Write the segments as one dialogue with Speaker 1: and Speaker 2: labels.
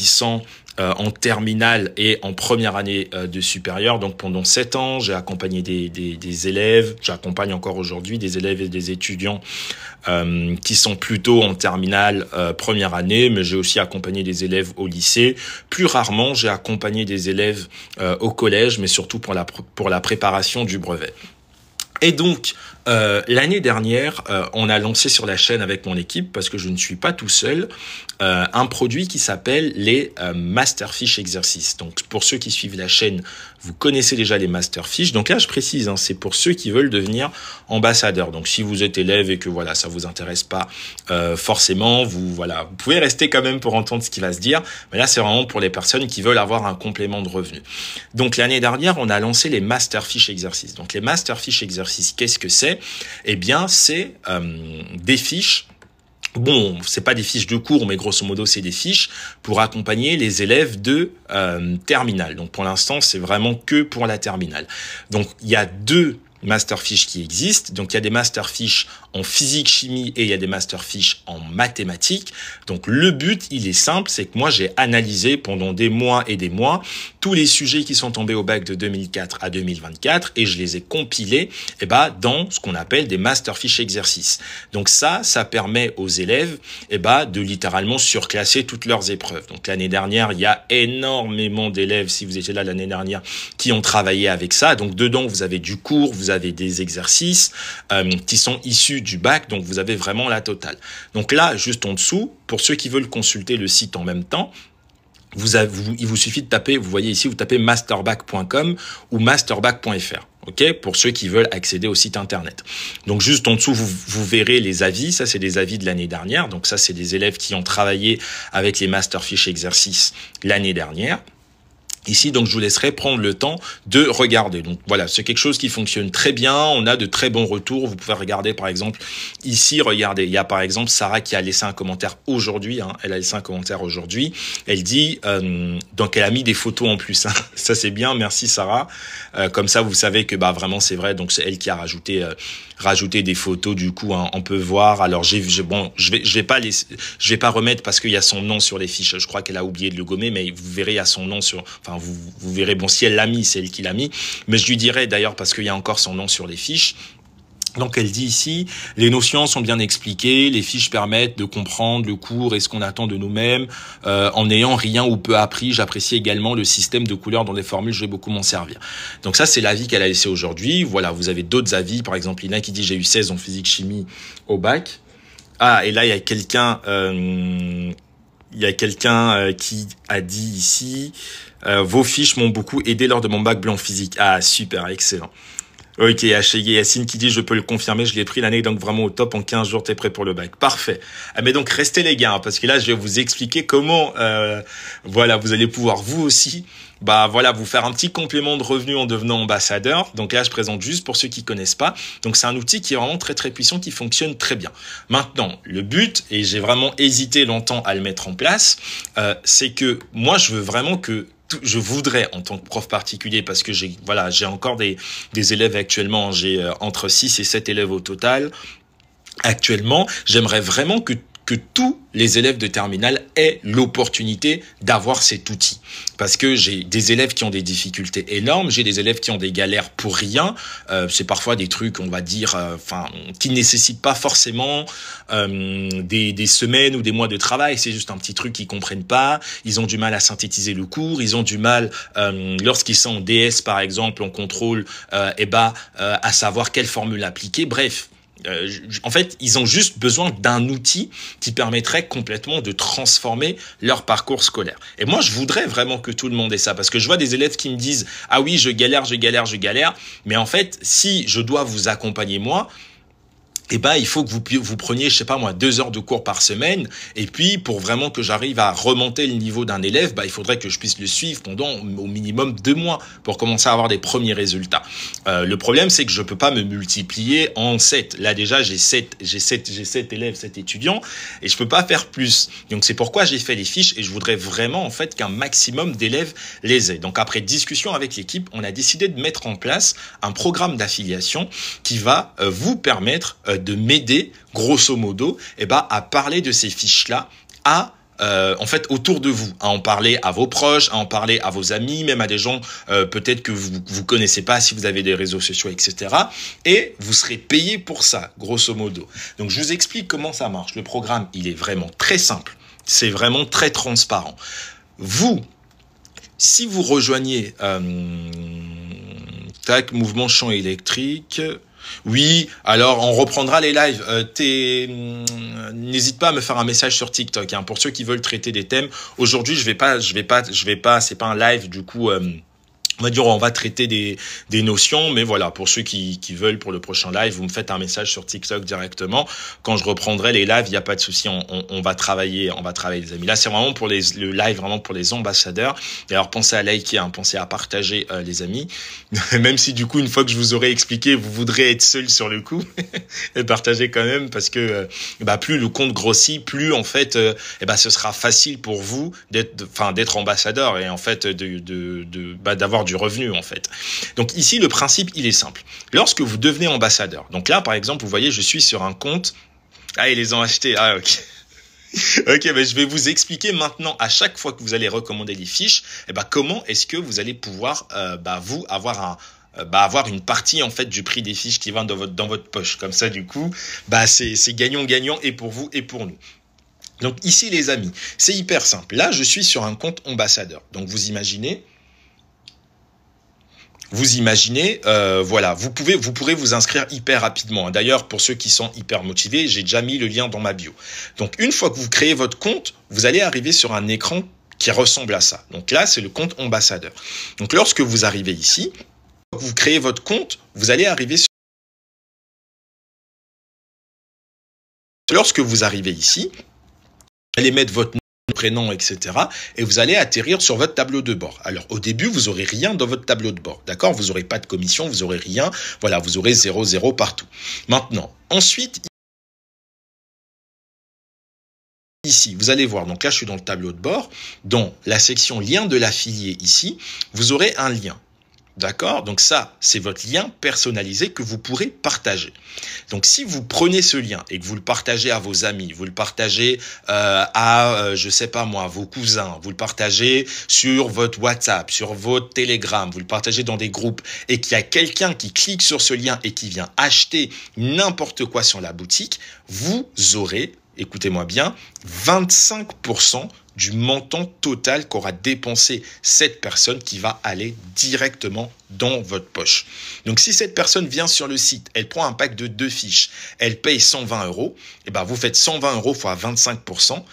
Speaker 1: qui sont en terminale et en première année de supérieur. Donc pendant 7 ans, j'ai accompagné des élèves, j'accompagne encore aujourd'hui des élèves et des étudiants qui sont plutôt en terminale première année, mais j'ai aussi accompagné des élèves au lycée. Plus rarement, j'ai accompagné des élèves au collège, mais surtout pour la préparation du brevet. Et donc, l'année dernière, on a lancé sur la chaîne avec mon équipe, parce que je ne suis pas tout seul, un produit qui s'appelle les Masterfiche exercices. Donc, pour ceux qui suivent la chaîne, vous connaissez déjà les Masterfiche. Donc là, je précise, hein, c'est pour ceux qui veulent devenir ambassadeurs. Donc, si vous êtes élève et que voilà, ça vous intéresse pas forcément, vous pouvez rester quand même pour entendre ce qui va se dire. Mais là, c'est vraiment pour les personnes qui veulent avoir un complément de revenus. Donc, l'année dernière, on a lancé les Masterfiche exercices. Donc, les Masterfiche exercices, qu'est-ce que c'est? Eh bien, c'est des fiches. Bon, c'est pas des fiches de cours, mais grosso modo, c'est des fiches pour accompagner les élèves de terminale. Donc, pour l'instant, c'est vraiment que pour la terminale. Donc, il y a 2 Masterfiche qui existent. Donc, il y a des Masterfiche en physique, chimie et il y a des Masterfiche en mathématiques. Donc, le but, il est simple, c'est que moi, j'ai analysé pendant des mois et des mois tous les sujets qui sont tombés au bac de 2004 à 2024 et je les ai compilés dans ce qu'on appelle des Masterfiche exercices. Donc, ça permet aux élèves de littéralement surclasser toutes leurs épreuves. Donc, l'année dernière, il y a énormément d'élèves, si vous étiez là l'année dernière, qui ont travaillé avec ça. Donc, dedans, vous avez du cours, vous avez des exercices qui sont issus du bac, donc vous avez vraiment la totale. Donc là, juste en dessous, pour ceux qui veulent consulter le site en même temps, il vous suffit de taper, vous voyez ici, vous tapez masterbac.com ou masterbac.fr. OK, pour ceux qui veulent accéder au site internet. Donc juste en dessous, vous verrez les avis. Ça, c'est des avis de l'année dernière. Donc ça, c'est des élèves qui ont travaillé avec les Masterfiche exercices l'année dernière. Ici, donc, je vous laisserai prendre le temps de regarder. Donc, voilà, c'est quelque chose qui fonctionne très bien. On a de très bons retours. Vous pouvez regarder, par exemple, ici, regardez. Il y a, par exemple, Sarah qui a laissé un commentaire aujourd'hui. Elle a laissé un commentaire aujourd'hui. Elle dit, donc, elle a mis des photos en plus. Ça, c'est bien. Merci, Sarah. Comme ça, vous savez que, vraiment, c'est vrai. Donc, c'est elle qui a rajouté des photos. Du coup, on peut voir. Alors, je vais pas remettre parce qu'il y a son nom sur les fiches. Je crois qu'elle a oublié de le gommer, mais vous verrez, il y a son nom vous verrez, bon, si elle l'a mis, c'est elle qui l'a mis. Mais je lui dirai d'ailleurs parce qu'il y a encore son nom sur les fiches. Donc, elle dit ici, les notions sont bien expliquées, les fiches permettent de comprendre le cours et ce qu'on attend de nous-mêmes. En n'ayant rien ou peu appris, j'apprécie également le système de couleurs dans les formules, je vais beaucoup m'en servir. Donc ça, c'est l'avis qu'elle a laissé aujourd'hui. Voilà, vous avez d'autres avis. Par exemple, Lina qui dit, j'ai eu 16 en physique chimie au bac. Ah, et là, il y a quelqu'un... qui a dit ici, vos fiches m'ont beaucoup aidé lors de mon bac blanc physique. Ah, super, excellent. Ok, Yacine qui dit, je peux le confirmer, je l'ai pris l'année, donc vraiment au top, en 15 jours, t'es prêt pour le bac. Parfait. Mais donc, restez les gars, parce que là, je vais vous expliquer comment, vous allez pouvoir vous aussi, vous faire un petit complément de revenu en devenant ambassadeur. Donc là, je présente juste pour ceux qui connaissent pas. Donc, c'est un outil qui est vraiment très, très puissant, qui fonctionne très bien. Maintenant, le but, et j'ai vraiment hésité longtemps à le mettre en place, c'est que moi, je voudrais, en tant que prof particulier, parce que j'ai encore des élèves actuellement, j'ai entre 6 et 7 élèves au total. Actuellement, j'aimerais vraiment que tous les élèves de terminale aient l'opportunité d'avoir cet outil. Parce que j'ai des élèves qui ont des difficultés énormes, j'ai des élèves qui ont des galères pour rien. C'est parfois des trucs, on va dire, qui ne nécessitent pas forcément des semaines ou des mois de travail. C'est juste un petit truc qu'ils comprennent pas. Ils ont du mal à synthétiser le cours. Ils ont du mal, lorsqu'ils sont en DS, par exemple, en contrôle, à savoir quelle formule appliquer. Bref. En fait, ils ont juste besoin d'un outil qui permettrait complètement de transformer leur parcours scolaire. Et moi, je voudrais vraiment que tout le monde ait ça, parce que je vois des élèves qui me disent « Ah oui, je galère. » Mais en fait, si je dois vous accompagner moi, il faut que vous preniez, je sais pas moi, 2 heures de cours par semaine. Et puis, pour vraiment que j'arrive à remonter le niveau d'un élève, il faudrait que je puisse le suivre pendant au minimum 2 mois pour commencer à avoir des premiers résultats. Le problème, c'est que je peux pas me multiplier en 7. Là, déjà, j'ai 7 élèves, 7 étudiants, et je peux pas faire plus. Donc, c'est pourquoi j'ai fait les fiches, et je voudrais vraiment, en fait, qu'un maximum d'élèves les aient. Donc, après discussion avec l'équipe, on a décidé de mettre en place un programme d'affiliation qui va vous permettre de m'aider, grosso modo, à parler de ces fiches-là à en fait autour de vous, à en parler à vos proches, à en parler à vos amis, même à des gens peut-être que vous connaissez pas si vous avez des réseaux sociaux, etc. Et vous serez payé pour ça, grosso modo. Donc je vous explique comment ça marche. Le programme, il est vraiment très simple. C'est vraiment très transparent. Si vous rejoignez mouvement champ électrique. Oui, alors on reprendra les lives. N'hésite pas à me faire un message sur TikTok, hein, pour ceux qui veulent traiter des thèmes. Aujourd'hui, je vais pas. C'est pas un live, du coup. On va dire, on va traiter des notions, mais voilà, pour ceux qui veulent pour le prochain live, vous me faites un message sur TikTok directement. Quand je reprendrai les lives, il n'y a pas de souci, on va travailler les amis. Là, c'est vraiment pour le live, vraiment pour les ambassadeurs. D'ailleurs, pensez à liker, hein, pensez à partager, les amis. Même si du coup, une fois que je vous aurai expliqué, vous voudrez être seul sur le coup, et partagez quand même, parce que plus le compte grossit, plus en fait, ce sera facile pour vous d'être ambassadeur et en fait d'avoir du revenu en fait. Donc ici le principe il est simple. Lorsque vous devenez ambassadeur, donc là par exemple vous voyez je suis sur un compte, ils les ont achetés, ok. Ok, je vais vous expliquer maintenant à chaque fois que vous allez recommander les fiches, comment est-ce que vous allez pouvoir vous avoir une partie en fait du prix des fiches qui va dans votre poche. Comme ça du coup c'est gagnant-gagnant et pour vous et pour nous. Donc ici les amis, c'est hyper simple. Là je suis sur un compte ambassadeur. Donc vous imaginez, voilà, vous pourrez vous inscrire hyper rapidement. D'ailleurs, pour ceux qui sont hyper motivés, j'ai déjà mis le lien dans ma bio. Donc, une fois que vous créez votre compte, vous allez arriver sur un écran qui ressemble à ça. Donc là, c'est le compte ambassadeur. Donc, lorsque vous arrivez ici, vous créez votre compte, vous allez arriver sur... Lorsque vous arrivez ici, vous allez mettre votre prénom, etc. Et vous allez atterrir sur votre tableau de bord. Alors, au début, vous n'aurez rien dans votre tableau de bord. D'accord? Vous n'aurez pas de commission, vous n'aurez rien. Voilà, vous aurez 0,0 partout. Maintenant, ensuite, ici, vous allez voir. Donc là, je suis dans le tableau de bord. Dans la section lien de l'affilié ici, vous aurez un lien. D'accord? Donc ça, c'est votre lien personnalisé que vous pourrez partager. Donc si vous prenez ce lien et que vous le partagez à vos amis, vous le partagez je sais pas moi, vos cousins, vous le partagez sur votre WhatsApp, sur votre Telegram, vous le partagez dans des groupes et qu'il y a quelqu'un qui clique sur ce lien et qui vient acheter n'importe quoi sur la boutique, vous aurez, écoutez-moi bien, 25% du montant total qu'aura dépensé cette personne qui va aller directement dans votre poche. Donc, si cette personne vient sur le site, elle prend un pack de 2 fiches, elle paye 120 €, vous faites 120 € fois 25%,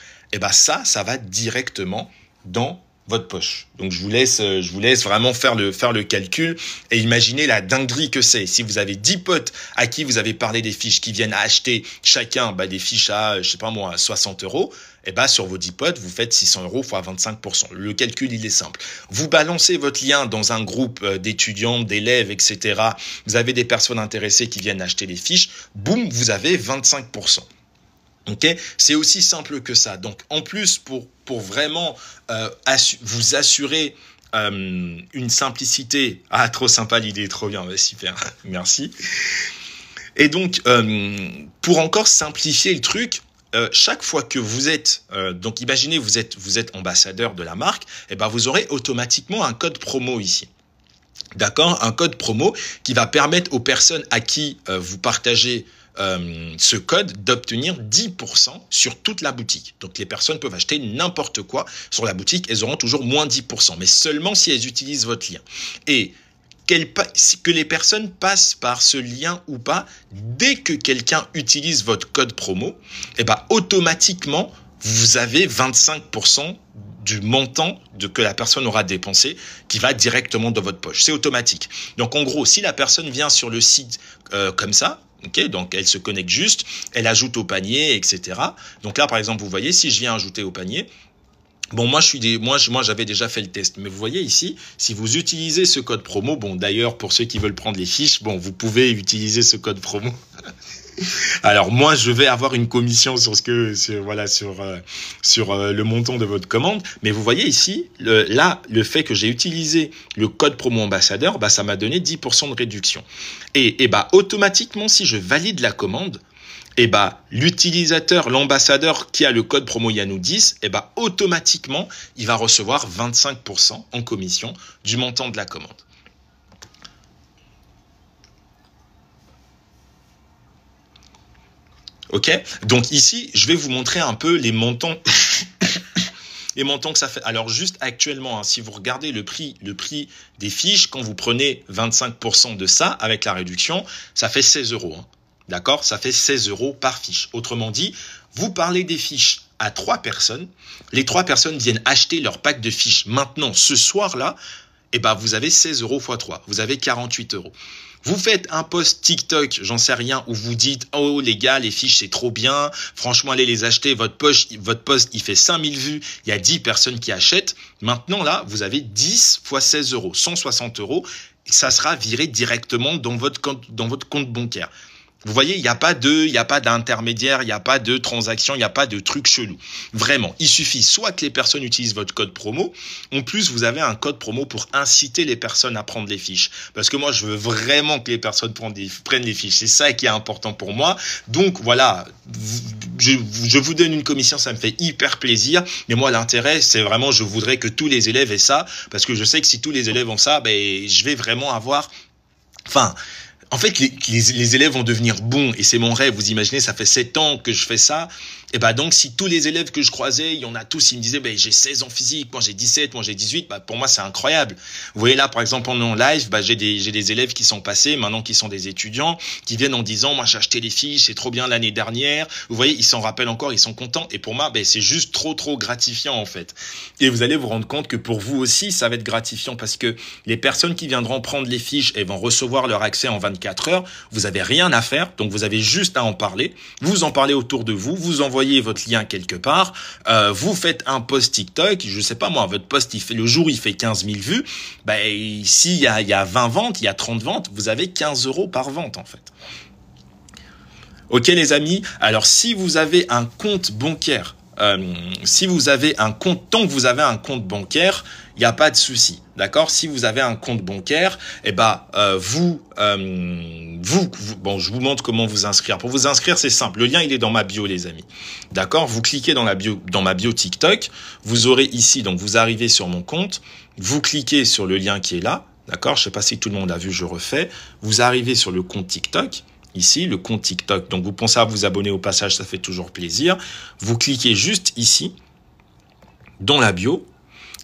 Speaker 1: ça va directement dans votre poche. Donc, je vous laisse vraiment faire le calcul et imaginer la dinguerie que c'est. Si vous avez 10 potes à qui vous avez parlé des fiches qui viennent acheter chacun des fiches à, 60 €, sur vos 10 potes, vous faites 600 € fois 25%. Le calcul, il est simple. Vous balancez votre lien dans un groupe d'étudiants, d'élèves, etc. Vous avez des personnes intéressées qui viennent acheter les fiches. Boum, vous avez 25%. Okay, c'est aussi simple que ça. Donc, en plus, pour vraiment vous assurer une simplicité. Trop sympa l'idée, trop bien, super, merci. Et donc, pour encore simplifier le truc, chaque fois que vous êtes, donc imaginez vous êtes ambassadeur de la marque, vous aurez automatiquement un code promo ici. D'accord, un code promo qui va permettre aux personnes à qui vous partagez ce code d'obtenir 10% sur toute la boutique. Donc, les personnes peuvent acheter n'importe quoi sur la boutique. Elles auront toujours moins 10%, mais seulement si elles utilisent votre lien. Et que les personnes passent par ce lien ou pas, dès que quelqu'un utilise votre code promo, automatiquement, vous avez 25% du montant que la personne aura dépensé qui va directement dans votre poche. C'est automatique. Donc, en gros, si la personne vient sur le site comme ça, donc elle se connecte juste, elle ajoute au panier, etc. Donc là, par exemple, vous voyez, si je viens ajouter au panier, bon, moi j'avais déjà fait le test, mais vous voyez ici, si vous utilisez ce code promo, bon, d'ailleurs, pour ceux qui veulent prendre les fiches, bon, vous pouvez utiliser ce code promo. Alors moi, je vais avoir une commission sur le montant de votre commande, mais vous voyez ici, le fait que j'ai utilisé le code promo ambassadeur, ça m'a donné 10% de réduction. Et automatiquement, si je valide la commande, et bah, l'utilisateur, l'ambassadeur qui a le code promo Yannou10, et bah, automatiquement, il va recevoir 25% en commission du montant de la commande. Ok? Donc ici, je vais vous montrer un peu les montants. Les montants que ça fait. Alors juste actuellement, hein, si vous regardez le prix des fiches, quand vous prenez 25% de ça avec la réduction, ça fait 16 €. Hein. D'accord? Ça fait 16 € par fiche. Autrement dit, vous parlez des fiches à 3 personnes. Les 3 personnes viennent acheter leur pack de fiches maintenant, ce soir-là. Et ben, vous avez 16 € x 3. Vous avez 48 €. Vous faites un post TikTok, j'en sais rien, où vous dites « Oh les gars, les fiches c'est trop bien, franchement allez les acheter, votre post il fait 5000 vues, il y a 10 personnes qui achètent. » Maintenant là, vous avez 10 x 16 €, 160 €, ça sera viré directement dans votre compte bancaire. Vous voyez, il n'y a pas d'intermédiaire, il n'y a pas de transaction, il n'y a pas de truc chelou. Vraiment, il suffit soit que les personnes utilisent votre code promo. En plus, vous avez un code promo pour inciter les personnes à prendre les fiches. Parce que moi, je veux vraiment que les personnes prennent les fiches. C'est ça qui est important pour moi. Donc, voilà, je vous donne une commission, ça me fait hyper plaisir. Mais moi, l'intérêt, c'est vraiment, je voudrais que tous les élèves aient ça. Parce que je sais que si tous les élèves ont ça, ben, je vais vraiment avoir... Enfin... En fait, les élèves vont devenir bons et c'est mon rêve. Vous imaginez, ça fait 7 ans que je fais ça. Et bah donc, si tous les élèves que je croisais, il y en a tous, ils me disaient, j'ai 16 ans physique, moi j'ai 17, moi j'ai 18, pour moi c'est incroyable. Vous voyez là, par exemple, en live, j'ai des élèves qui sont passés, maintenant qui sont des étudiants, qui viennent en disant, moi j'ai acheté les fiches, c'est trop bien l'année dernière. Vous voyez, ils s'en rappellent encore, ils sont contents. Et pour moi, c'est juste trop gratifiant en fait. Et vous allez vous rendre compte que pour vous aussi, ça va être gratifiant parce que les personnes qui viendront prendre les fiches, elles vont recevoir leur accès en 24 heures. Vous avez rien à faire, donc vous avez juste à en parler. Vous en parlez autour de vous, vous envoyez votre lien quelque part, vous faites un post TikTok, je sais pas moi, votre post le jour il fait 15 000 vues, s'il y a 20 ventes, il y a 30 ventes, vous avez 15 € par vente en fait. Ok les amis, alors si vous avez un compte bancaire, si vous avez un compte, tant que vous avez un compte bancaire, il n'y a pas de souci, d'accord? Si vous avez un compte bancaire, bon, je vous montre comment vous inscrire. Pour vous inscrire, c'est simple. Le lien, il est dans ma bio, les amis. D'accord? Vous cliquez dans ma bio TikTok. Vous aurez ici, donc vous arrivez sur mon compte. Vous cliquez sur le lien qui est là. D'accord? Je sais pas si tout le monde a vu, je refais. Vous arrivez sur le compte TikTok. Ici, le compte TikTok. Donc, vous pensez à vous abonner au passage, ça fait toujours plaisir. Vous cliquez juste ici, dans la bio,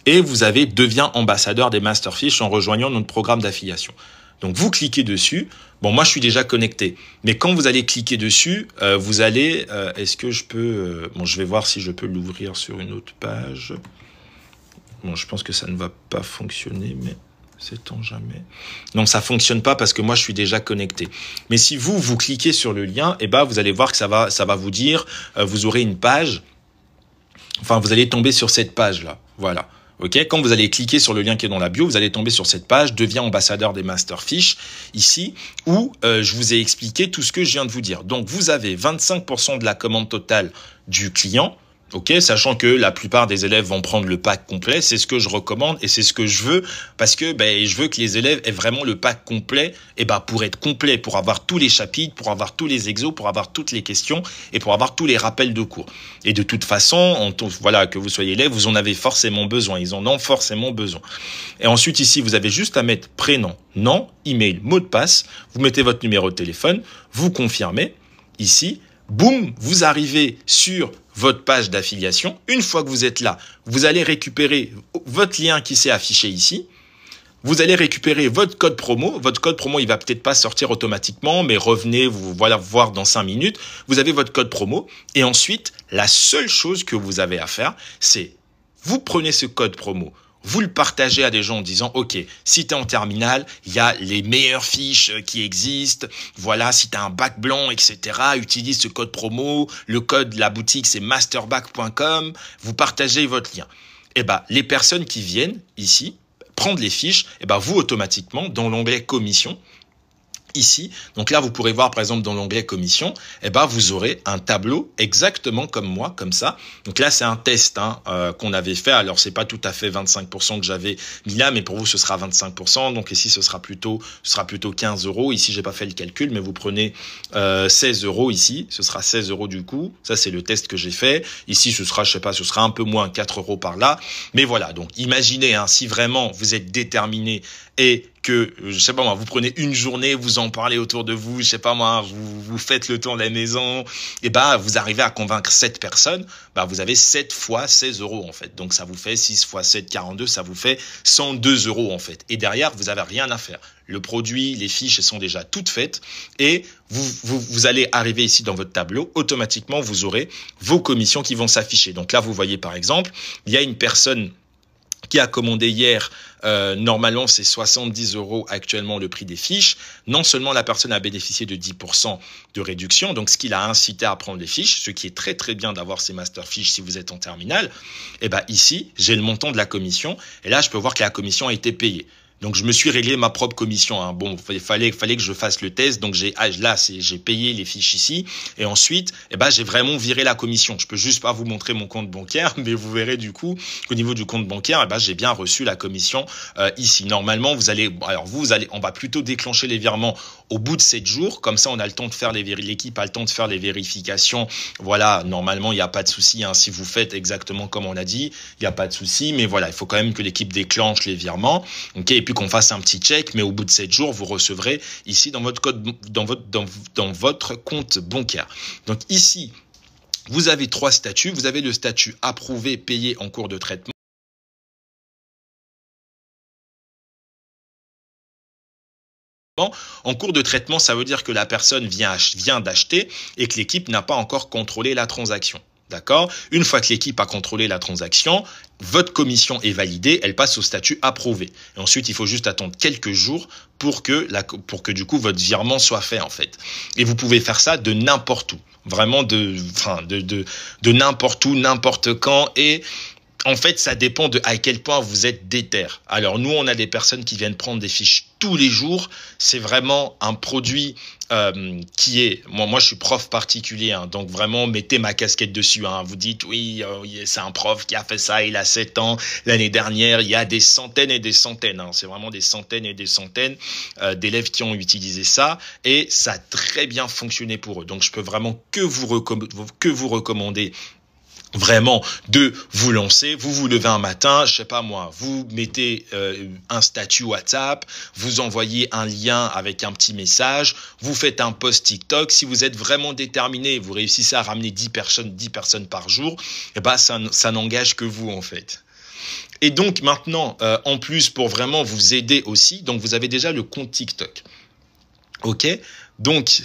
Speaker 1: et vous avez « Deviens ambassadeur des Masterfish en rejoignant notre programme d'affiliation ». Donc, vous cliquez dessus. Bon, moi, je suis déjà connecté. Mais quand vous allez cliquer dessus, vous allez... Est-ce que je peux... bon, je vais voir si je peux l'ouvrir sur une autre page. Bon, je pense que ça ne va pas fonctionner, mais... sait-on jamais. Non, ça fonctionne pas parce que moi, je suis déjà connecté. Mais si vous cliquez sur le lien, vous allez voir que ça va vous dire, vous aurez une page. Enfin, vous allez tomber sur cette page-là. Voilà. Ok. Quand vous allez cliquer sur le lien qui est dans la bio, vous allez tomber sur cette page, deviens ambassadeur des Masterfish, ici, où je vous ai expliqué tout ce que je viens de vous dire. Donc, vous avez 25% de la commande totale du client. Ok, sachant que la plupart des élèves vont prendre le pack complet, c'est ce que je recommande et c'est ce que je veux parce que je veux que les élèves aient vraiment le pack complet pour être complet, pour avoir tous les chapitres, pour avoir tous les exos, pour avoir toutes les questions et pour avoir tous les rappels de cours. Et de toute façon, voilà, que vous soyez élève, vous en avez forcément besoin, ils en ont forcément besoin. Et ensuite ici, vous avez juste à mettre prénom, nom, email, mot de passe, vous mettez votre numéro de téléphone, vous confirmez ici. Boum, vous arrivez sur votre page d'affiliation. Une fois que vous êtes là, vous allez récupérer votre lien qui s'est affiché ici. Vous allez récupérer votre code promo. Votre code promo, il va peut-être pas sortir automatiquement, mais revenez, vous voilà voir dans 5 minutes. Vous avez votre code promo. Et ensuite, la seule chose que vous avez à faire, c'est vous prenez ce code promo. Vous le partagez à des gens en disant, OK, si tu es en terminale, il y a les meilleures fiches qui existent. Voilà, si tu as un bac blanc, etc., utilise ce code promo. Le code de la boutique, c'est masterbac.com. Vous partagez votre lien. Les personnes qui viennent ici prendre les fiches, vous automatiquement, dans l'onglet commission, ici. Donc là, vous pourrez voir, par exemple, dans l'onglet commission, eh ben, vous aurez un tableau exactement comme moi, comme ça. Donc là, c'est un test qu'on avait fait. Alors, c'est pas tout à fait 25% que j'avais mis là, mais pour vous, ce sera 25%. Donc ici, ce sera plutôt 15 euros. Ici, j'ai pas fait le calcul, mais vous prenez 16 euros ici. Ce sera 16 euros du coup. Ça, c'est le test que j'ai fait. Ici, ce sera, je sais pas, ce sera un peu moins 4 euros par là. Mais voilà. Donc, imaginez, si vraiment vous êtes déterminé et que, je sais pas moi, vous prenez une journée, vous en parlez autour de vous, je sais pas moi, vous faites le tour de la maison, et vous arrivez à convaincre 7 personnes, vous avez 7 fois 16 euros en fait. Donc ça vous fait 6 fois 7, 42, ça vous fait 102 euros en fait. Et derrière, vous avez rien à faire. Le produit, les fiches, elles sont déjà toutes faites et vous allez arriver ici dans votre tableau, automatiquement, vous aurez vos commissions qui vont s'afficher. Donc là, vous voyez par exemple, il y a une personne qui a commandé hier, normalement c'est 70 euros actuellement le prix des fiches. Non seulement la personne a bénéficié de 10% de réduction, donc ce qui l'a incité à prendre les fiches, ce qui est très très bien d'avoir ces master fiches si vous êtes en terminale. Et ici, j'ai le montant de la commission et là je peux voir que la commission a été payée. Donc je me suis réglé ma propre commission. Bon, il fallait que je fasse le test. Donc j'ai payé les fiches ici et ensuite, j'ai vraiment viré la commission. Je peux juste pas vous montrer mon compte bancaire, mais vous verrez du coup qu'au niveau du compte bancaire, j'ai bien reçu la commission ici. Normalement, on va plutôt déclencher les virements au bout de 7 jours. Comme ça, on a le temps de faire l'équipe a le temps de faire les vérifications. Voilà, normalement, il n'y a pas de souci. Si vous faites exactement comme on a dit, il n'y a pas de souci. Mais voilà, il faut quand même que l'équipe déclenche les virements. Ok, et puis qu'on fasse un petit check. Mais au bout de 7 jours, vous recevrez ici dans votre compte bancaire. Donc ici, vous avez 3 statuts. Vous avez le statut approuvé, payé en cours de traitement. En cours de traitement, ça veut dire que la personne vient d'acheter et que l'équipe n'a pas encore contrôlé la transaction. D'accord? Une fois que l'équipe a contrôlé la transaction, votre commission est validée, elle passe au statut approuvé. Et ensuite, il faut juste attendre quelques jours pour que du coup votre virement soit fait en fait. Et vous pouvez faire ça de n'importe où, vraiment de n'importe où, n'importe quand. Et en fait, ça dépend de à quel point vous êtes déter. Alors nous, on a des personnes qui viennent prendre des fiches tous les jours. C'est vraiment un produit qui est... Moi, je suis prof particulier, donc vraiment, mettez ma casquette dessus. Vous dites, oui, c'est un prof qui a fait ça, il a 7 ans. L'année dernière, il y a des centaines et des centaines. C'est vraiment des centaines et des centaines d'élèves qui ont utilisé ça. Et ça a très bien fonctionné pour eux. Donc, je peux vraiment que vous recommander vraiment de vous lancer. Vous levez un matin, je sais pas moi, vous mettez un statut WhatsApp, vous envoyez un lien avec un petit message, vous faites un post TikTok. Si vous êtes vraiment déterminé, vous réussissez à ramener 10 personnes par jour, ça n'engage que vous en fait. Et donc maintenant, en plus pour vraiment vous aider aussi, donc vous avez déjà le compte TikTok. Ok, donc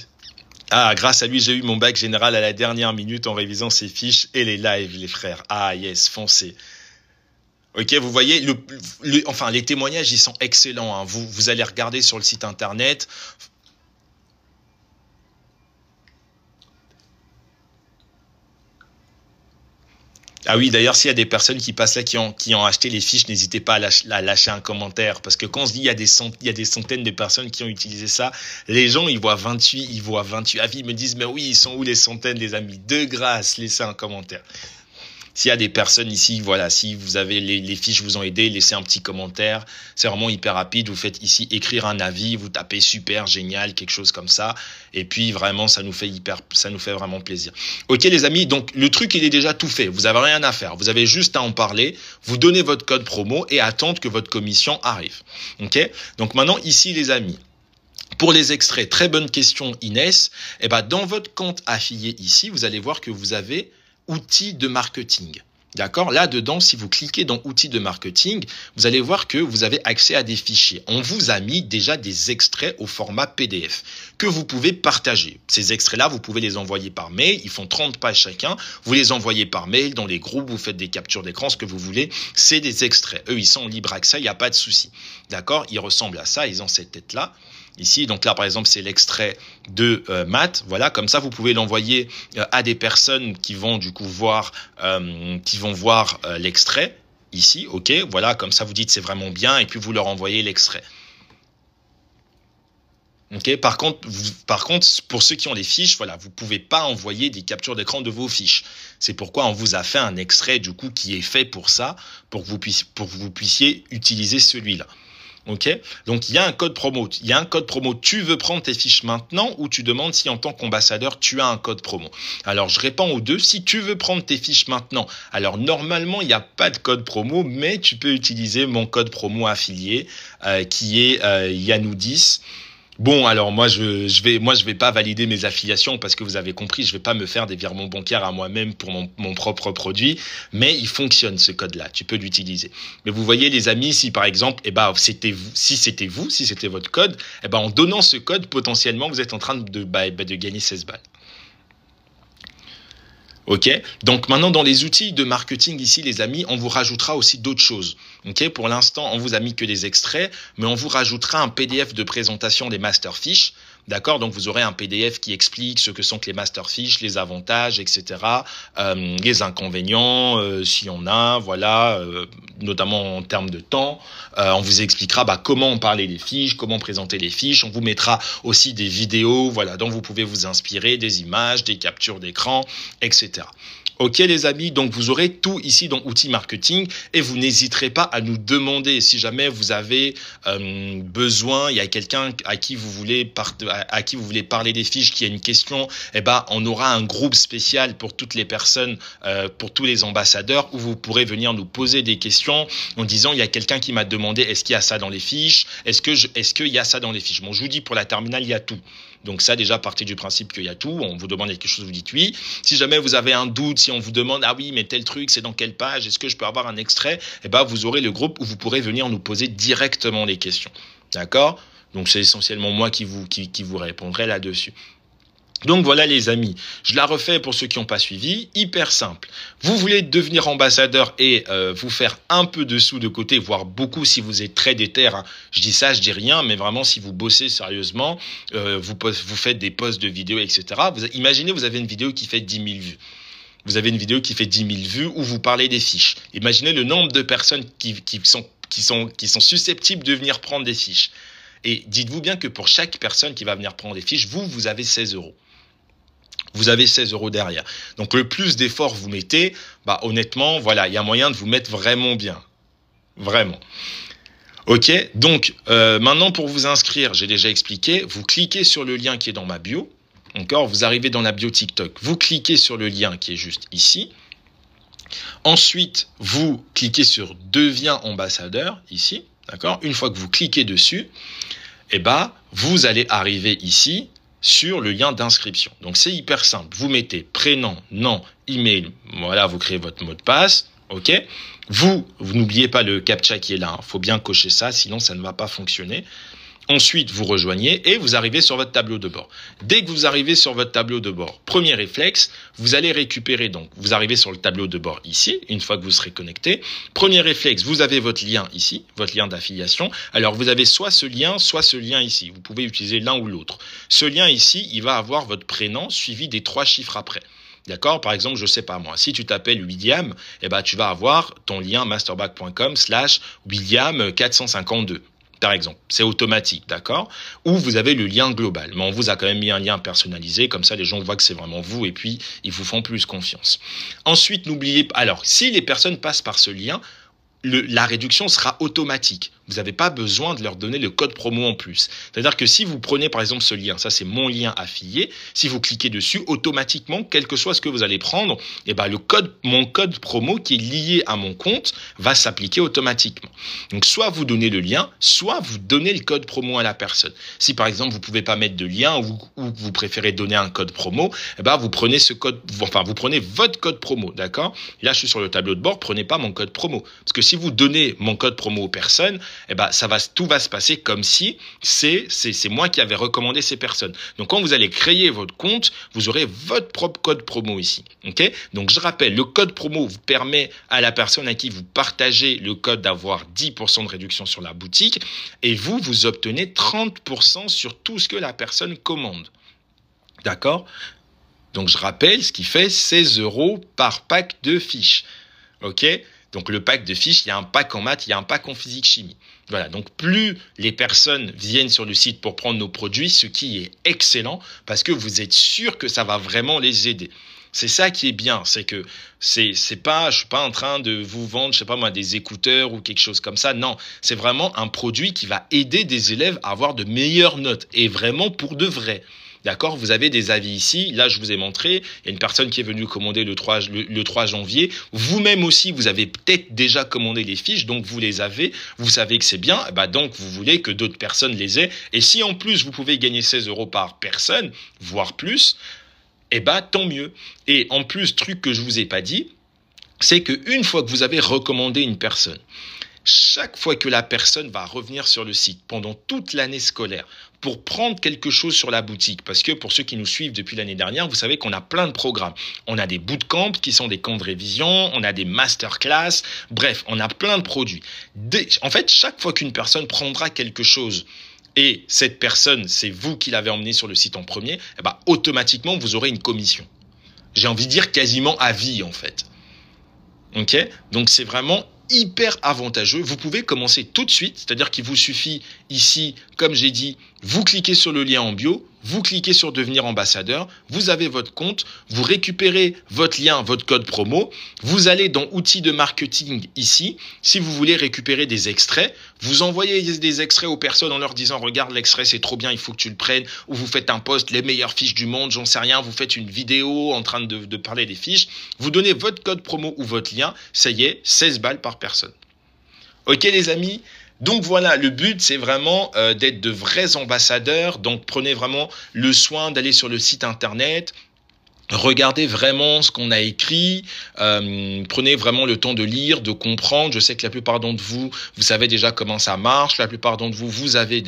Speaker 1: grâce à lui, j'ai eu mon bac général à la dernière minute en révisant ses fiches et les lives, les frères. Yes, foncez. Ok, vous voyez, les témoignages, ils sont excellents. Vous allez regarder sur le site internet. Ah oui, d'ailleurs, s'il y a des personnes qui passent là, qui ont acheté les fiches, n'hésitez pas à lâcher un commentaire. Parce que quand on se dit il y a des centaines de personnes qui ont utilisé ça, les gens, ils voient 28 avis, ils me disent, mais oui, ils sont où les centaines, les amis? De grâce, laissez un commentaire. S'il y a des personnes ici, voilà, si vous avez les fiches vous ont aidé, laissez un petit commentaire. C'est vraiment hyper rapide. Vous faites ici écrire un avis, vous tapez super, génial, quelque chose comme ça. Et puis vraiment, ça nous fait vraiment plaisir. Ok les amis, donc le truc il est déjà tout fait. Vous avez rien à faire. Vous avez juste à en parler. Vous donnez votre code promo et attendre que votre commission arrive. Ok. Donc maintenant ici les amis. Pour les extraits, très bonne question Inès. Dans votre compte affilié ici, vous allez voir que vous avez outils de marketing. D'accord? Là-dedans, si vous cliquez dans outils de marketing, vous allez voir que vous avez accès à des fichiers. On vous a mis déjà des extraits au format PDF que vous pouvez partager. Ces extraits-là, vous pouvez les envoyer par mail. Ils font 30 pages chacun. Vous les envoyez par mail dans les groupes. Vous faites des captures d'écran, ce que vous voulez. C'est des extraits. Eux, ils sont en libre accès. Il n'y a pas de souci. D'accord? Ils ressemblent à ça. Ils ont cette tête-là. Ici, donc là, par exemple, c'est l'extrait de maths. Voilà, comme ça, vous pouvez l'envoyer à des personnes qui vont du coup voir l'extrait. Ici, ok, voilà, comme ça, vous dites c'est vraiment bien, et puis vous leur envoyez l'extrait. Ok. Par contre, pour ceux qui ont les fiches, voilà, vous pouvez pas envoyer des captures d'écran de vos fiches. C'est pourquoi on vous a fait un extrait du coup qui est fait pour ça, pour que vous puissiez utiliser celui-là. Ok. Donc il y a un code promo. Il y a un code promo. Tu veux prendre tes fiches maintenant ou tu demandes si en tant qu'ambassadeur tu as un code promo. Alors je réponds aux deux. Si tu veux prendre tes fiches maintenant, alors normalement il n'y a pas de code promo, mais tu peux utiliser mon code promo affilié qui est Yanou10. Bon, alors je vais pas valider mes affiliations parce que vous avez compris, je vais pas me faire des virements bancaires à moi-même pour mon propre produit, mais il fonctionne ce code-là, tu peux l'utiliser. Mais vous voyez les amis, si par exemple, si c'était votre code, en donnant ce code, potentiellement, vous êtes en train de gagner 16 balles. Ok, donc maintenant dans les outils de marketing ici, les amis, on vous rajoutera aussi d'autres choses. Ok, pour l'instant, on vous a mis que des extraits, mais on vous rajoutera un PDF de présentation des masterfiches. D'accord, donc vous aurez un PDF qui explique ce que sont que les masterfiches, les avantages, etc., les inconvénients, s'il y en a, voilà, notamment en termes de temps. On vous expliquera comment parler des fiches, comment présenter les fiches. On vous mettra aussi des vidéos, voilà, dont vous pouvez vous inspirer, des images, des captures d'écran, etc. Ok les amis, donc vous aurez tout ici dans outils marketing et vous n'hésiterez pas à nous demander si jamais vous avez besoin, il y a quelqu'un à qui vous voulez parler des fiches, qui a une question, on aura un groupe spécial pour toutes les personnes, pour tous les ambassadeurs où vous pourrez venir nous poser des questions en disant il y a quelqu'un qui m'a demandé est-ce qu'il y a ça dans les fiches, est-ce qu'il y a ça dans les fiches. Bon, je vous dis pour la terminale il y a tout. Donc ça, déjà, partez du principe qu'il y a tout. On vous demande quelque chose, vous dites oui. Si jamais vous avez un doute, si on vous demande, ah oui, mais tel truc, c'est dans quelle page, est-ce que je peux avoir un extrait? Vous aurez le groupe où vous pourrez venir nous poser directement les questions. D'accord? Donc c'est essentiellement moi qui vous répondrai là-dessus. Donc voilà les amis, je la refais pour ceux qui n'ont pas suivi, hyper simple. Vous voulez devenir ambassadeur et vous faire un peu de sous de côté, voire beaucoup si vous êtes très déter. Hein. Je dis ça, je dis rien, mais vraiment si vous bossez sérieusement, vous faites des posts de vidéos, etc. Imaginez, vous avez une vidéo qui fait 10 000 vues. Vous avez une vidéo qui fait 10 000 vues où vous parlez des fiches. Imaginez le nombre de personnes qui sont susceptibles de venir prendre des fiches. Et dites-vous bien que pour chaque personne qui va venir prendre des fiches, vous avez 16 €. Vous avez 16 € derrière. Donc, le plus d'efforts vous mettez, honnêtement, voilà, il y a moyen de vous mettre vraiment bien. Vraiment. Ok, donc, maintenant, pour vous inscrire, j'ai déjà expliqué, vous cliquez sur le lien qui est dans ma bio. Encore, vous arrivez dans la bio TikTok. Vous cliquez sur le lien qui est juste ici. Ensuite, vous cliquez sur « Deviens ambassadeur » ici. D'accord. Une fois que vous cliquez dessus, vous allez arriver ici sur le lien d'inscription. Donc, c'est hyper simple. Vous mettez prénom, nom, email. Voilà, vous créez votre mot de passe. OK. Vous n'oubliez pas le CAPTCHA qui est là. Il faut bien cocher ça, sinon ça ne va pas fonctionner. Ensuite, vous rejoignez et vous arrivez sur votre tableau de bord. Dès que vous arrivez sur votre tableau de bord, premier réflexe, vous allez récupérer, donc vous arrivez sur le tableau de bord ici, une fois que vous serez connecté. Premier réflexe, vous avez votre lien ici, votre lien d'affiliation. Alors, vous avez soit ce lien ici. Vous pouvez utiliser l'un ou l'autre. Ce lien ici, il va avoir votre prénom suivi des 3 chiffres après. D'accord? Par exemple, je sais pas moi, si tu t'appelles William, tu vas avoir ton lien masterback.com/William452. Par exemple, c'est automatique, d'accord? Ou vous avez le lien global, mais on vous a quand même mis un lien personnalisé, comme ça les gens voient que c'est vraiment vous et puis ils vous font plus confiance. Ensuite, n'oubliez pas, alors si les personnes passent par ce lien, la réduction sera automatique. Vous n'avez pas besoin de leur donner le code promo en plus. C'est-à-dire que si vous prenez par exemple ce lien, ça c'est mon lien affilié, si vous cliquez dessus, automatiquement, quel que soit ce que vous allez prendre, mon code promo qui est lié à mon compte va s'appliquer automatiquement. Donc soit vous donnez le lien, soit vous donnez le code promo à la personne. Si par exemple vous ne pouvez pas mettre de lien ou vous préférez donner un code promo, vous prenez vous prenez votre code promo, d'accord? Là je suis sur le tableau de bord, prenez pas mon code promo. Parce que si vous donnez mon code promo aux personnes, tout va se passer comme si c'est moi qui avais recommandé ces personnes. Donc, quand vous allez créer votre compte, vous aurez votre propre code promo ici. Ok? Donc, je rappelle, le code promo vous permet à la personne à qui vous partagez le code d'avoir 10% de réduction sur la boutique et vous obtenez 30% sur tout ce que la personne commande. D'accord? Donc, je rappelle, ce qui fait 16 € par pack de fiches. Ok? Donc le pack de fiches, il y a un pack en maths, il y a un pack en physique-chimie. Voilà, donc plus les personnes viennent sur le site pour prendre nos produits, ce qui est excellent parce que vous êtes sûr que ça va vraiment les aider. C'est ça qui est bien, c'est que je suis pas en train de vous vendre, je sais pas moi, des écouteurs ou quelque chose comme ça. Non, c'est vraiment un produit qui va aider des élèves à avoir de meilleures notes et vraiment pour de vrai. D'accord, vous avez des avis ici. Là, je vous ai montré. Il y a une personne qui est venue commander le 3 janvier. Vous-même aussi, vous avez peut-être déjà commandé les fiches. Donc, vous les avez. Vous savez que c'est bien. Bah, donc, vous voulez que d'autres personnes les aient. Et si en plus, vous pouvez gagner 16 € par personne, voire plus, eh ben, tant mieux. Et en plus, truc que je vous ai pas dit, c'est qu'une fois que vous avez recommandé une personne, chaque fois que la personne va revenir sur le site pendant toute l'année scolaire pour prendre quelque chose sur la boutique, parce que pour ceux qui nous suivent depuis l'année dernière, vous savez qu'on a plein de programmes. On a des bootcamps qui sont des camps de révision, on a des masterclass, bref, on a plein de produits. En fait, chaque fois qu'une personne prendra quelque chose et cette personne, c'est vous qui l'avez emmené sur le site en premier, eh ben, automatiquement, vous aurez une commission. J'ai envie de dire quasiment à vie, en fait. Ok ? Donc, c'est vraiment hyper avantageux. Vous pouvez commencer tout de suite, c'est-à-dire qu'il vous suffit ici, comme j'ai dit, vous cliquez sur le lien en bio, vous cliquez sur devenir ambassadeur, vous avez votre compte, vous récupérez votre lien, votre code promo, vous allez dans outils de marketing ici, si vous voulez récupérer des extraits, vous envoyez des extraits aux personnes en leur disant regarde l'extrait c'est trop bien, il faut que tu le prennes, ou vous faites un post, les meilleures fiches du monde, j'en sais rien, vous faites une vidéo en train de parler des fiches, vous donnez votre code promo ou votre lien, ça y est, 16 balles par personne. Ok les amis ? Donc voilà, le but c'est vraiment d'être de vrais ambassadeurs. Donc prenez vraiment le soin d'aller sur le site internet. Regardez vraiment ce qu'on a écrit, prenez vraiment le temps de lire, de comprendre. Je sais que la plupart d'entre vous, vous savez déjà comment ça marche. La plupart d'entre vous, vous avez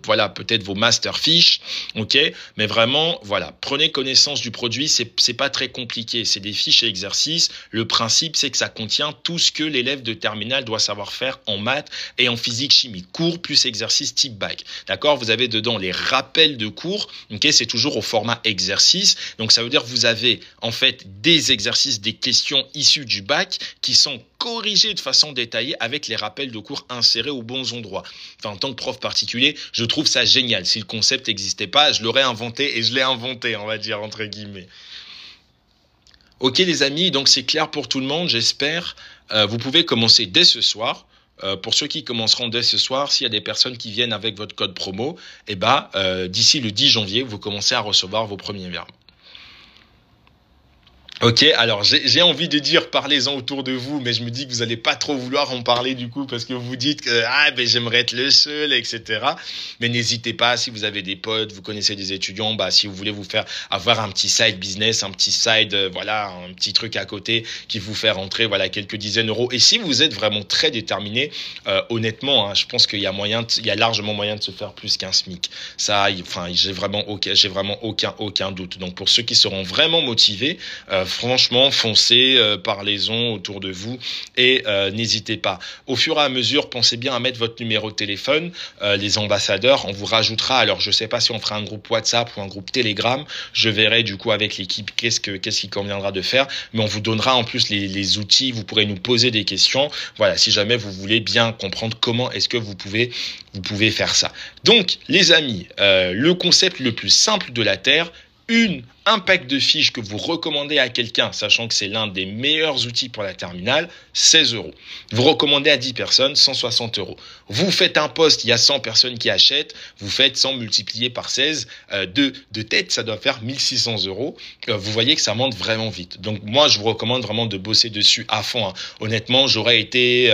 Speaker 1: voilà, peut-être vos master fiches, ok. Mais vraiment, voilà, prenez connaissance du produit. C'est pas très compliqué. C'est des fiches et exercices. Le principe, c'est que ça contient tout ce que l'élève de terminale doit savoir faire en maths et en physique chimie. Cours plus exercice type bac. D'accord. Vous avez dedans les rappels de cours. Ok, c'est toujours au format exercice. Donc ça veut dire que vous avez en fait des exercices, des questions issues du bac qui sont corrigées de façon détaillée avec les rappels de cours insérés aux bons endroits. Enfin, en tant que prof particulier, je trouve ça génial. Si le concept n'existait pas, je l'aurais inventé et je l'ai inventé, on va dire entre guillemets. Ok les amis, donc c'est clair pour tout le monde, j'espère. Vous pouvez commencer dès ce soir. Pour ceux qui commenceront dès ce soir, s'il y a des personnes qui viennent avec votre code promo, eh ben, d'ici le 10 janvier, vous commencez à recevoir vos premiers verbes. Ok, alors j'ai envie de dire parlez-en autour de vous, mais je me dis que vous allez pas trop vouloir en parler du coup parce que vous dites que j'aimerais être le seul, etc. Mais n'hésitez pas, si vous avez des potes, vous connaissez des étudiants, si vous voulez vous faire avoir un petit side business, un petit side, voilà, un petit truc à côté qui vous fait rentrer voilà quelques dizaines d'euros. Et si vous êtes vraiment très déterminé, honnêtement, hein, je pense qu'il y a largement moyen de se faire plus qu'un SMIC. Ça, enfin, j'ai vraiment aucun doute. Donc pour ceux qui seront vraiment motivés, franchement, foncez, parlez-en autour de vous et n'hésitez pas. Au fur et à mesure, pensez bien à mettre votre numéro de téléphone. Les ambassadeurs, on vous rajoutera. Alors, je sais pas si on fera un groupe WhatsApp ou un groupe Telegram. Je verrai du coup avec l'équipe qu'est-ce qu'il conviendra de faire. Mais on vous donnera en plus les outils. Vous pourrez nous poser des questions. Voilà, si jamais vous voulez bien comprendre comment est-ce que vous pouvez faire ça. Donc, les amis, le concept le plus simple de la Terre, un pack de fiches que vous recommandez à quelqu'un, sachant que c'est l'un des meilleurs outils pour la terminale, 16 €. Vous recommandez à 10 personnes, 160 €. Vous faites un post, il y a 100 personnes qui achètent, vous faites 100 multiplié par 16, de tête, ça doit faire 1600 €. Vous voyez que ça monte vraiment vite. Donc moi, je vous recommande vraiment de bosser dessus à fond. Hein. Honnêtement, j'aurais été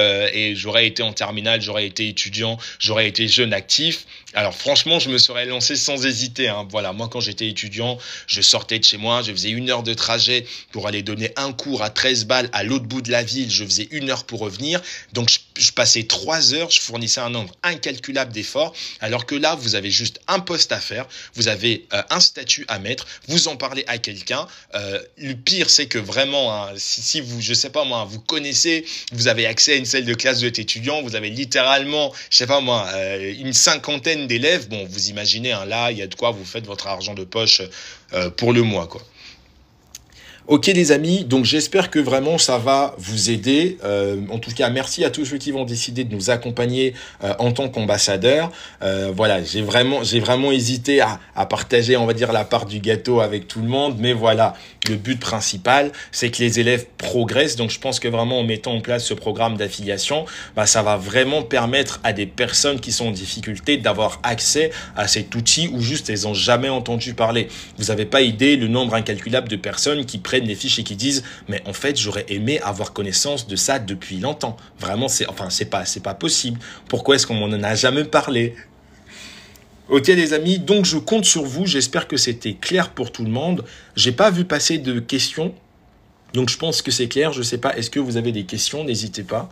Speaker 1: en terminale, j'aurais été étudiant, j'aurais été jeune actif. Alors franchement, je me serais lancé sans hésiter. Hein. Voilà, moi quand j'étais étudiant, je sortais de chez moi, je faisais 1 heure de trajet pour aller donner un cours à 13 balles à l'autre bout de la ville, je faisais 1 heure pour revenir, donc je passais 3 heures, je fournissais un nombre incalculable d'efforts, alors que là, vous avez juste un post à faire, vous avez un statut à mettre, vous en parlez à quelqu'un, le pire c'est que vraiment, hein, si vous, je sais pas moi, vous connaissez, vous avez accès à une salle de classe de étudiants, vous avez littéralement, je sais pas moi, une cinquantaine d'élèves, bon, vous imaginez, hein, là, il y a de quoi vous faites votre argent de poche pour le mois, quoi. Ok les amis, donc j'espère que vraiment ça va vous aider. En tout cas, merci à tous ceux qui vont décider de nous accompagner en tant qu'ambassadeurs. Voilà, j'ai vraiment hésité à partager, on va dire, la part du gâteau avec tout le monde. Mais voilà, le but principal, c'est que les élèves progressent. Donc je pense que vraiment en mettant en place ce programme d'affiliation, bah, ça va vraiment permettre à des personnes qui sont en difficulté d'avoir accès à cet outil ou juste elles n'ont jamais entendu parler. Vous n'avez pas idée le nombre incalculable de personnes qui prennent les fiches et qui disent mais en fait j'aurais aimé avoir connaissance de ça depuis longtemps. Vraiment c'est pas possible. Pourquoi est-ce qu'on m'en a jamais parlé? Ok les amis, donc je compte sur vous, j'espère que c'était clair pour tout le monde. J'ai pas vu passer de questions, donc je pense que c'est clair. Je sais pas, est-ce que vous avez des questions? N'hésitez pas.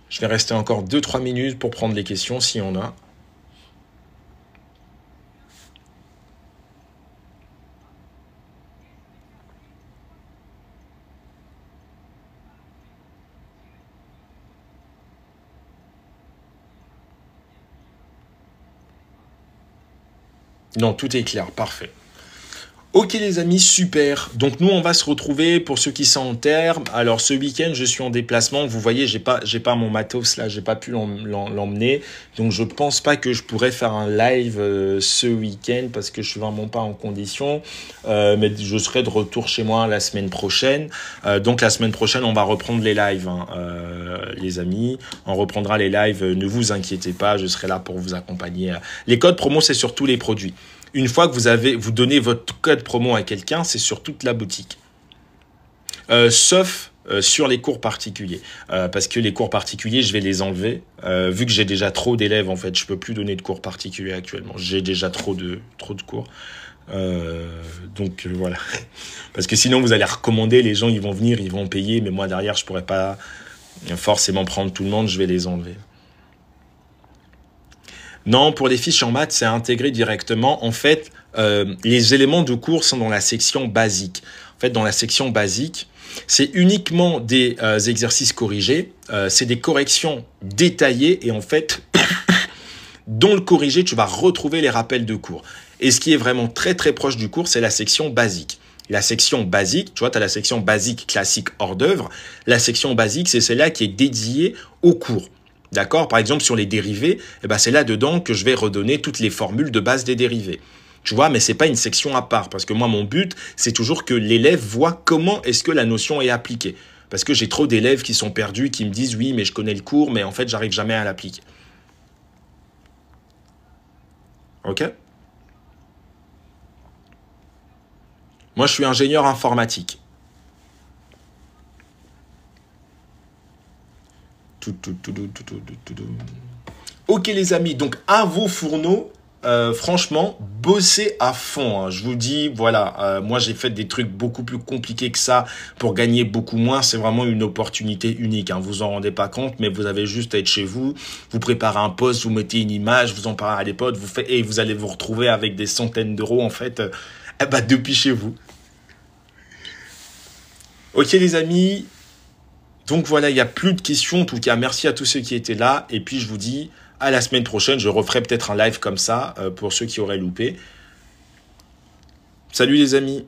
Speaker 1: Je vais rester encore 2-3 minutes pour prendre les questions s'il y en a. Non, tout est clair, parfait. Ok les amis, super. Donc nous on va se retrouver pour ceux qui sont en terme. Alors ce week-end je suis en déplacement. Vous voyez j'ai pas mon matos là, j'ai pas pu l'emmener. Donc je pense pas que je pourrais faire un live ce week-end parce que je suis vraiment pas en condition. Mais je serai de retour chez moi la semaine prochaine. Donc la semaine prochaine on va reprendre les lives, hein, les amis. On reprendra les lives. Ne vous inquiétez pas, je serai là pour vous accompagner. Les codes promo c'est sur tous les produits. Une fois que vous donnez votre code promo à quelqu'un, c'est sur toute la boutique. Sauf sur les cours particuliers. Parce que les cours particuliers, je vais les enlever. Vu que j'ai déjà trop d'élèves, en fait, je peux plus donner de cours particuliers actuellement. J'ai déjà trop de cours. Donc voilà. Parce que sinon, vous allez recommander, les gens, ils vont venir, ils vont payer. Mais moi, derrière, je pourrais pas forcément prendre tout le monde, je vais les enlever. Non, pour les fiches en maths, c'est intégré directement. En fait, les éléments de cours sont dans la section basique. En fait, dans la section basique, c'est uniquement des exercices corrigés. C'est des corrections détaillées. Et en fait, dans le corrigé, tu vas retrouver les rappels de cours. Et ce qui est vraiment très, très proche du cours, c'est la section basique. La section basique, tu vois, tu as la section basique classique hors d'œuvre. La section basique, c'est celle-là qui est dédiée au cours. D'accord? Par exemple, sur les dérivés, eh ben, c'est là-dedans que je vais redonner toutes les formules de base des dérivés. Tu vois, mais c'est pas une section à part. Parce que moi, mon but, c'est toujours que l'élève voit comment est-ce que la notion est appliquée. Parce que j'ai trop d'élèves qui sont perdus, qui me disent, oui, mais je connais le cours, mais en fait, j'arrive jamais à l'appliquer. Ok? Moi, je suis ingénieur informatique. Ok les amis, donc à vos fourneaux, franchement, bossez à fond, hein. Je vous dis, voilà, moi j'ai fait des trucs beaucoup plus compliqués que ça pour gagner beaucoup moins. C'est vraiment une opportunité unique, hein. Vous en rendez pas compte, mais vous avez juste à être chez vous, vous préparez un post, vous mettez une image, vous en parlez à des potes, et vous allez vous retrouver avec des centaines d'euros en fait, depuis chez vous. Ok les amis. Donc voilà, il n'y a plus de questions. En tout cas, merci à tous ceux qui étaient là. Et puis, je vous dis à la semaine prochaine. Je referai peut-être un live comme ça pour ceux qui auraient loupé. Salut les amis.